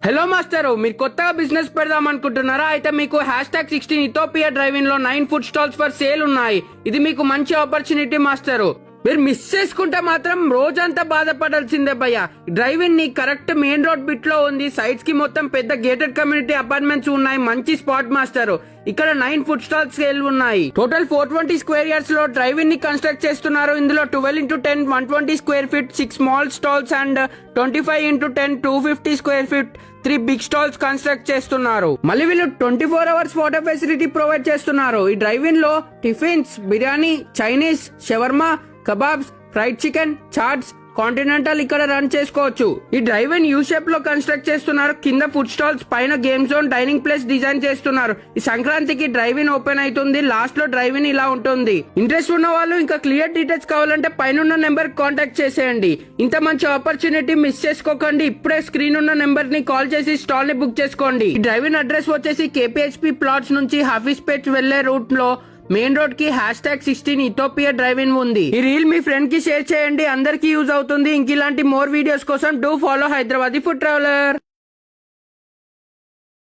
Hello master, మీరు కొత్తగా business పెడదాం అనుకుంటున్నారా? అయితే మీకు #16 ఇథోపియా డ్రైవింగ్ లో 9 ఫుడ్ స్టాల్స్ ఫర్ సేల్ ఉన్నాయి. ఇది మీకు మంచి ఆపర్చునిటీ మాస్టర్. మీరు మిస్ చేసుకుంటే మాత్రం రోజంతా బాధపడాల్సిందే భయ్య. డ్రైవింగ్ ని కరెక్ట్ మెయిన్ రోడ్ బిట్ లో ఉంది. సైడ్స్ కి మొత్తం పెద్ద గేటెడ్ కమ్యూనిటీ అపార్ట్మెంట్స్ ఉన్నాయి. మంచి స్పాట్ మాస్టర్. ఇక్కడ 9 ఫుడ్ స్టాల్స్ సేల్ ఉన్నాయి. టోటల్ 420 స్క్వేర్ యార్డ్స్ లో డ్రైవింగ్ ని కన్స్ట్రక్ట్ చేస్తున్నారు. ఇందులో 12x10 120 square feet 6 small stalls and 25x10 250 square feet 3 big stalls construct చేస్తున్నారు. మళ్ళీ వీళ్ళు 24 అవర్స్ వాటర్ ఫెసిలిటీ ప్రొవైడ్ చేస్తున్నారు. ఈ డ్రైవింగ్ లో tiffins, biryani, Chinese, shawarma, kebabs, fried chicken, chaats, continental ఇక్కడ రన్ చేసుకోవచ్చు. ఈ డ్రైవింగ్ యూ షేప్ లో కన్స్ట్రక్ట్ చేస్తున్నారు. కింద ఫుడ్ స్టాల్స్, పైన game zone, dining place design చేస్తున్నారు. ఈ సంక్రాంతికి డ్రైవింగ్ ఓపెన్ అవుతుంది. లాస్ట్ లో డ్రైవింగ్ ఇలా ఉంటుంది. ఇంట్రెస్ట్ ఉన్న వాళ్ళు ఇంకా క్లియర్ డీటెయిల్స్ కావాలంటే పైన నెంబర్ కాంటాక్ట్ చేసేయండి. ఇంత మంచి ఆపర్చునిటీ మిస్ చేసుకోకండి. ఇప్పుడే స్క్రీన్ ఉన్న నెంబర్ ని కాల్ చేసి స్టాల్ ని బుక్ చేసుకోండి. ఈ డ్రైవింగ్ అడ్రస్ వచ్చేసి KPHP ప్లాట్స్ నుంచి హాఫీస్పేట్ వెళ్లే రూట్ లో మెయిన్ రోడ్ కి #16 ఇథోపియా డ్రైవింగ్ ఉంది. ఈ రీల్ మీ ఫ్రెండ్ కి షేర్ చేయండి. అందరికి యూజ్ అవుతుంది. ఇంక ఇలాంటి మోర్ వీడియోస్ కోసం do follow Hyderabadi food traveller.